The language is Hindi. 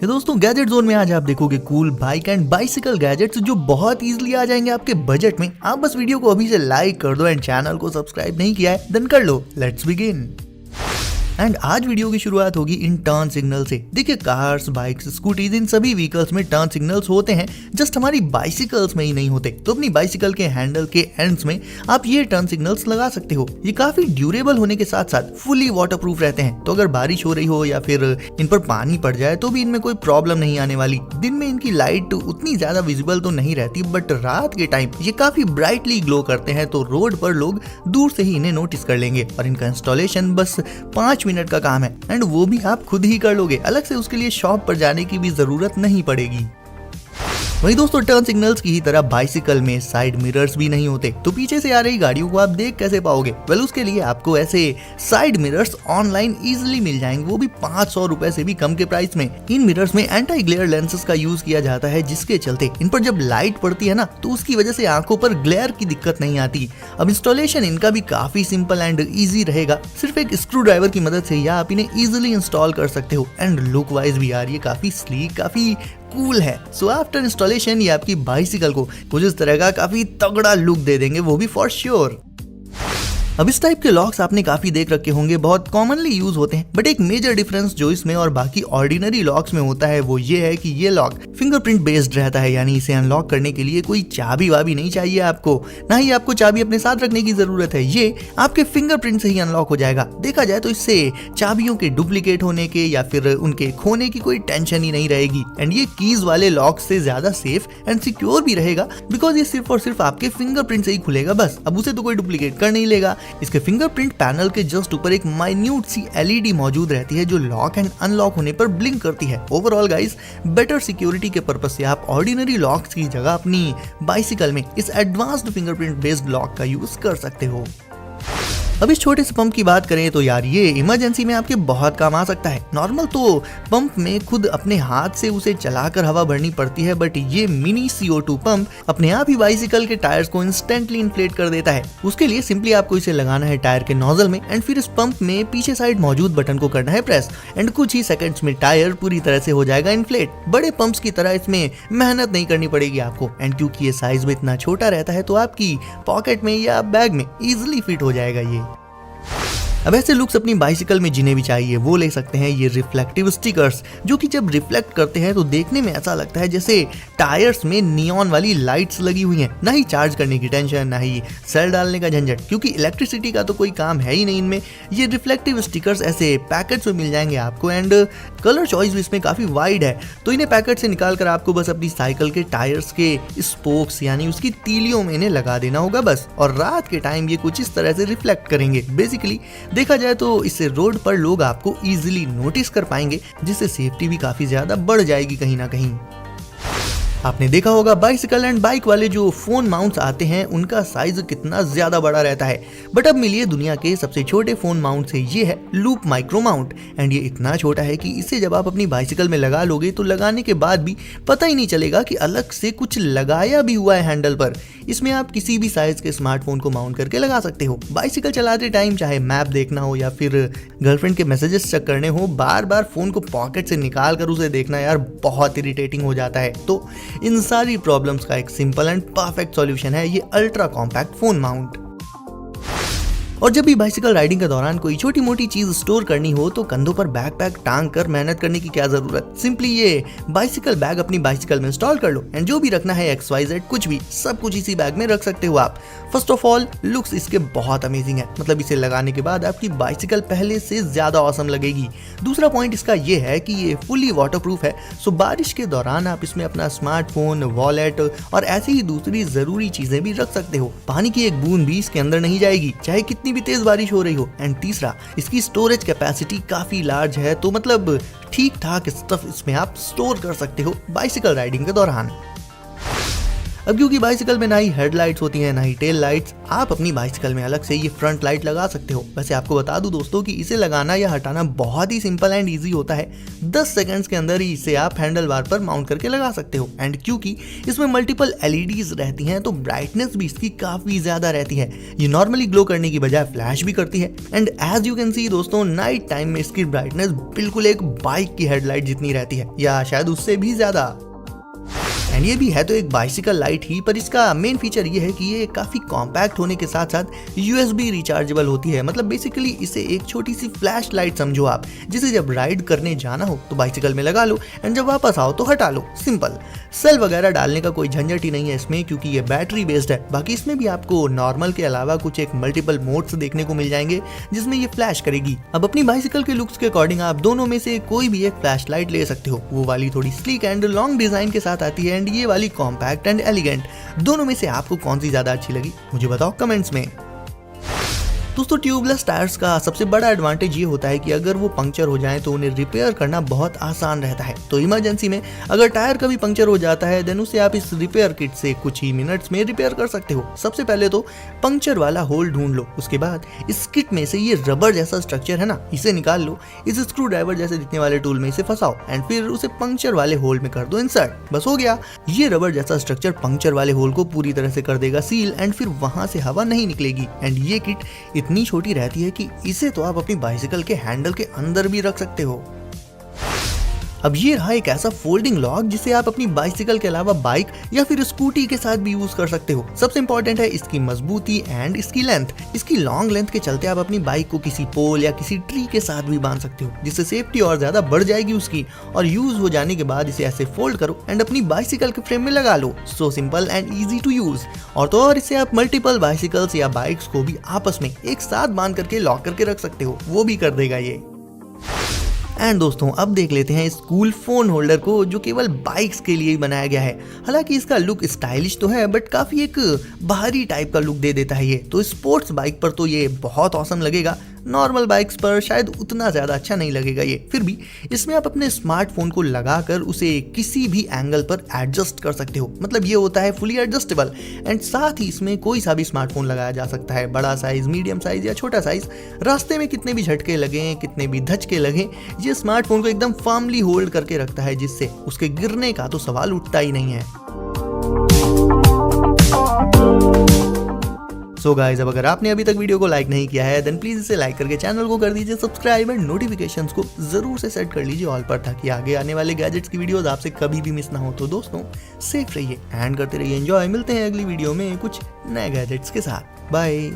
ये दोस्तों गैजेट जोन में आज आप देखोगे cool bike and bicycle gadgets जो बहुत इजीली आ जाएंगे आपके बजट में। आप बस वीडियो को अभी से लाइक कर दो एंड चैनल को सब्सक्राइब नहीं किया है देन कर लो। Let's begin. एंड आज वीडियो की शुरुआत होगी इन टर्न सिग्नल से। देखिए कार्स, बाइक्स, स्कूटीज इन सभी व्हीकल्स में टर्न सिग्नल्स होते हैं, जस्ट हमारी बाइसिकल्स में ही नहीं होते। तो अपनी बाइसिकल के हैंडल के एंड्स में आप ये टर्न सिग्नल्स लगा सकते हो। ये काफी ड्यूरेबल होने के साथ साथ फुली वाटरप्रूफ रहते हैं, तो अगर बारिश हो रही हो या फिर इन पर पानी पड़ जाए तो भी इनमें कोई प्रॉब्लम नहीं आने वाली। दिन में इनकी लाइट उतनी ज्यादा विजिबल तो नहीं रहती, बट रात के टाइम ये काफी ब्राइटली ग्लो करते हैं, तो रोड पर लोग दूर से ही इन्हें नोटिस कर लेंगे। और इनका इंस्टॉलेशन बस 5 मिनट का काम है एंड वो भी आप खुद ही कर लोगे। अलग से उसके लिए शॉप पर जाने की भी जरूरत नहीं पड़ेगी। वही दोस्तों टर्न सिग्नल्स की ही तरह बाइसिकल में साइड मिरर्स भी नहीं होते, तो पीछे से आ रही गाड़ियों को आप देख कैसे पाओगे? वेल उसके लिए आपको ऐसे साइड मिरर्स ऑनलाइन इजीली मिल जाएंगे, वो भी 500 रुपए से भी कम के प्राइस में। इन मिरर्स में एंटी ग्लेयर लेंसेज का यूज किया जाता है, जिसके चलते इन पर जब लाइट पड़ती है ना तो उसकी वजह से आंखों पर ग्लेयर की दिक्कत नहीं आती। अब इंस्टॉलेशन इनका भी काफी सिंपल एंड ईजी रहेगा। सिर्फ एक स्क्रू ड्राइवर की मदद से या आप इन्हें इजिली इंस्टॉल कर सकते हो। एंड लुक वाइज भी यार ये काफी स्लीक, काफी कूल है। सो आफ्टर इंस्टॉलेशन ये आपकी बाइसिकल को कुछ इस तरह का काफी तगड़ा लुक दे देंगे, वो भी फॉर श्योर। अब इस टाइप के लॉक्स आपने काफी देख रखे होंगे, बहुत कॉमनली यूज होते हैं, बट एक मेजर डिफरेंस जो इसमें और बाकी ऑर्डिनरी लॉक्स में होता है वो ये है कि ये लॉक फिंगरप्रिंट बेस्ड रहता है। यानी इसे अनलॉक करने के लिए कोई चाबी वाबी नहीं चाहिए आपको, ना ही आपको चाबी अपने साथ रखने की जरूरत है। ये आपके फिंगरप्रिंट से ही अनलॉक हो जाएगा। देखा जाए तो इससे चाबियों के डुप्लीकेट होने के या फिर उनके खोने की कोई टेंशन ही नहीं रहेगी। एंड ये कीज वाले लॉक से ज्यादा सेफ एंड सिक्योर भी रहेगा, बिकॉज ये सिर्फ और सिर्फ आपके फिंगरप्रिंट से ही खुलेगा बस। अब उसे तो कोई डुप्लीकेट कर नहीं लेगा। इसके फिंगरप्रिंट पैनल के जस्ट ऊपर एक माइन्यूट सी एलईडी मौजूद रहती है जो लॉक एंड अनलॉक होने पर ब्लिंक करती है। ओवरऑल गाइस बेटर सिक्योरिटी के पर्पस से आप ऑर्डिनरी लॉक्स की जगह अपनी बाइसिकल में इस एडवांस्ड फिंगरप्रिंट बेस्ड लॉक का यूज कर सकते हो। अब इस छोटे से पंप की बात करें तो यार ये इमरजेंसी में आपके बहुत काम आ सकता है। नॉर्मल तो पंप में खुद अपने हाथ से उसे चलाकर हवा भरनी पड़ती है, बट ये मिनी CO2 पंप अपने आप ही बाइसिकल के टायर्स को इंस्टेंटली इन्फ्लेट कर देता है। उसके लिए सिंपली आपको इसे लगाना है टायर के नोजल में एंड फिर इस पंप में पीछे साइड मौजूद बटन को करना है प्रेस एंड कुछ ही सेकंड्स में टायर पूरी तरह से हो जाएगा इन्फ्लेट। बड़े पंप्स की तरह इसमें मेहनत नहीं करनी पड़ेगी आपको। एंड क्योंकि ये साइज में इतना छोटा रहता है तो आपकी पॉकेट में या बैग में इजिली फिट हो जाएगा ये। अब ऐसे लुक्स अपनी बाइसिकल में जिन्हें भी चाहिए वो ले सकते हैं ये रिफ्लेक्टिव स्टिकर्स, जो कि जब रिफ्लेक्ट करते हैं तो देखने में ऐसा लगता है जैसे टायर्स में नियॉन वाली लाइट्स लगी हुई हैं। ना ही चार्ज करने की टेंशन, ना ही सेल डालने का झंझट, क्योंकि इलेक्ट्रिसिटी का तो कोई काम है ही नहीं इनमें। ये रिफ्लेक्टिव स्टिकर्स ऐसे पैकेट्स में मिल जाएंगे आपको एंड कलर चॉइस भी इसमें काफी वाइड है। तो इन्हें पैकेट से निकाल कर आपको बस अपनी साइकिल के टायर्स के स्पोक्स यानी उसकी तीलियों में इन्हें लगा देना होगा बस। और रात के टाइम ये कुछ इस तरह से रिफ्लेक्ट करेंगे। बेसिकली देखा जाए तो इससे रोड पर लोग आपको इजीली नोटिस कर पाएंगे, जिससे सेफ्टी भी काफी ज्यादा बढ़ जाएगी कहीं ना कहीं। आपने देखा होगा बाइसिकल एंड बाइक वाले जो फोन माउंट्स आते हैं उनका साइज कितना ज्यादा बड़ा रहता है, बट अब मिलिए दुनिया के सबसे छोटे फोन माउंट से। ये है लूप माइक्रो माउंट एंड ये इतना छोटा है कि इसे जब आप अपनी बाइसिकल में लगा लोगे तो लगाने के बाद भी पता ही नहीं चलेगा कि अलग से कुछ लगाया भी हुआ है हैंडल पर। इसमें आप किसी भी साइज के स्मार्टफोन को माउंट करके लगा सकते हो। बाइसिकल चलाते टाइम चाहे मैप देखना हो या फिर गर्लफ्रेंड के मैसेजेस चेक करने हो, बार बार फोन को पॉकेट से निकाल कर उसे देखना यार बहुत इरिटेटिंग हो जाता है। तो इन सारी प्रॉब्लम्स का एक सिंपल एंड परफेक्ट सॉल्यूशन है ये अल्ट्रा कॉम्पैक्ट फोन माउंट। और जब भी बाइसिकल राइडिंग के दौरान कोई छोटी मोटी चीज स्टोर करनी हो तो कंधों पर बैकपैक टांग कर मेहनत करने की क्या जरूरत। सिंपली ये बाइसिकल बैग अपनी बाइसिकल में इंस्टॉल कर लो एंड जो भी रखना है XYZ कुछ भी सब कुछ इसी बैग में रख सकते हो आप। फर्स्ट ऑफ ऑल लुक्स इसके बहुत अमेजिंग है, मतलब इसे लगाने के बाद आपकी बाइसिकल पहले से ज्यादा ऑसम लगेगी। दूसरा पॉइंट इसका ये है कि ये फुली वाटरप्रूफ है, सो बारिश के दौरान आप इसमें अपना स्मार्टफोन, वॉलेट और ऐसी ही दूसरी जरूरी चीजें भी रख सकते हो। पानी की एक बूंद भी इसके अंदर नहीं जाएगी चाहे कितनी भी तेज बारिश हो रही हो। एंड तीसरा इसकी स्टोरेज कैपेसिटी काफी लार्ज है, तो मतलब ठीक ठाक स्टफ इसमें आप स्टोर कर सकते हो बाइसिकल राइडिंग के दौरान। अब क्योंकि बाइसिकल में ना ही हेडलाइट्स होती हैं ना ही टेल लाइट्स, आप अपनी बाइसिकल में अलग से ये फ्रंट लाइट लगा सकते हो। वैसे आपको बता दूं दोस्तों कि इसे लगाना या हटाना बहुत ही सिंपल एंड ईजी होता है। 10 सेकंड्स के अंदर ही इसे आप हैंडल बार पर माउंट करके लगा सकते हो। एंड क्योंकि इसमें मल्टीपल LEDs रहती हैं तो ब्राइटनेस भी इसकी काफी ज्यादा रहती है। ये नॉर्मली ग्लो करने की बजाय फ्लैश भी करती है। And as you can see दोस्तों, नाइट टाइम में इसकी ब्राइटनेस बिल्कुल एक बाइक की हेडलाइट जितनी रहती है या शायद उससे भी ज्यादा। एंड ये भी है तो एक बाइसिकल लाइट ही, पर इसका मेन फीचर ये है कि ये काफी कॉम्पैक्ट होने के साथ साथ USB रिचार्जेबल होती है। मतलब बेसिकली इसे एक छोटी सी फ्लैश लाइट समझो आप, जिसे जब राइड करने जाना हो तो बाइसिकल में लगा लो एंड जब वापस आओ तो हटा लो। सिंपल। सेल वगैरह डालने का कोई झंझट ही नहीं है इसमें, क्योंकि ये बैटरी बेस्ड है। बाकी इसमें भी आपको नॉर्मल के अलावा कुछ एक मल्टीपल मोड्स देखने को मिल जाएंगे जिसमें ये फ्लैश करेगी। अब अपनी बाइसिकल के लुक्स के अकॉर्डिंग आप दोनों में से कोई भी एक फ्लैश लाइट ले सकते हो। वो वाली थोड़ी स्लीक एंड लॉन्ग डिजाइन के साथ आती है एंड ये वाली कॉम्पैक्ट एंड एलिगेंट। दोनों में से आपको कौन सी ज्यादा अच्छी लगी मुझे बताओ कमेंट्स में। दोस्तों ट्यूबलेस टायर्स का सबसे बड़ा एडवांटेज ये होता है कि अगर वो पंक्चर हो जाएं तो उन्हें रिपेयर करना बहुत आसान रहता है। तो इमरजेंसी में अगर टायर कभी पंक्चर हो जाता है देन उसे आप इस रिपेयर किट से कुछ ही मिनट्स में रिपेयर कर सकते हो। सबसे पहले तो पंक्चर वाला होल ढूंढ लो, उसके बाद इस किट में से ये रबर जैसा स्ट्रक्चर है ना, इसे निकाल लो। इस स्क्रू ड्राइवर जैसे दिखने वाले टूल में इसे फंसाओ एंड फिर उसे पंक्चर वाले होल में कर दो इंसर्ट। बस हो गया। ये रबर जैसा स्ट्रक्चर पंक्चर वाले होल को पूरी तरह से कर देगा सील एंड फिर वहां से हवा नहीं निकलेगी। एंड ये किट इतनी छोटी रहती है कि इसे तो आप अपनी बाइसिकल के हैंडल के अंदर भी रख सकते हो। अब ये रहा एक ऐसा फोल्डिंग लॉक जिसे आप अपनी बाइसिकल के अलावा बाइक या फिर स्कूटी के साथ भी यूज कर सकते हो। सबसे इंपॉर्टेंट है इसकी मजबूती एंड इसकी लेंथ। इसकी लॉन्ग लेंथ के चलते आप अपनी बाइक को किसी पोल या किसी ट्री के साथ भी बांध सकते हो, जिससे सेफ्टी और ज्यादा बढ़ जाएगी उसकी। और यूज हो जाने के बाद इसे ऐसे फोल्ड करो एंड अपनी बाइसिकल के फ्रेम में लगा लो। So simple and easy to use. और तो और इसे आप मल्टीपल बाइसिकल्स या बाइक्स को भी आपस में एक साथ बांध करके लॉक करके रख सकते हो, वो भी कर देगा ये। एंड दोस्तों अब देख लेते हैं इस कूल फोन होल्डर को जो केवल बाइक्स के लिए ही बनाया गया है। हालांकि इसका लुक स्टाइलिश तो है बट काफी एक बाहरी टाइप का लुक दे देता है ये। तो स्पोर्ट्स बाइक पर तो ये बहुत ऑसम लगेगा, नॉर्मल बाइक्स पर शायद उतना ज्यादा अच्छा नहीं लगेगा ये। फिर भी इसमें आप अपने स्मार्टफोन को लगाकर उसे किसी भी एंगल पर एडजस्ट कर सकते हो। मतलब ये होता है फुली एडजस्टेबल एंड साथ ही इसमें कोई सा भी स्मार्टफोन लगाया जा सकता है, बड़ा साइज, मीडियम साइज या छोटा साइज। रास्ते में कितने भी झटके लगे, कितने भी धचके लगे, ये स्मार्टफोन को एकदम फर्मली होल्ड करके रखता है, जिससे उसके गिरने का तो सवाल उठता ही नहीं है। सो गाइस, अब अगर आपने अभी तक वीडियो को लाइक नहीं किया है देन प्लीज इसे लाइक करके चैनल को कर दीजिए सब्सक्राइब एंड नोटिफिकेशंस को जरूर से सेट कर लीजिए ऑल पर, ताकि आगे आने वाले गैजेट्स की वीडियोस आपसे कभी भी मिस ना हो। तो दोस्तों सेफ रहिए एंड करते रहिए एंजॉय। मिलते हैं अगली वीडियो में कुछ नए गैजेट्स के साथ। बाय।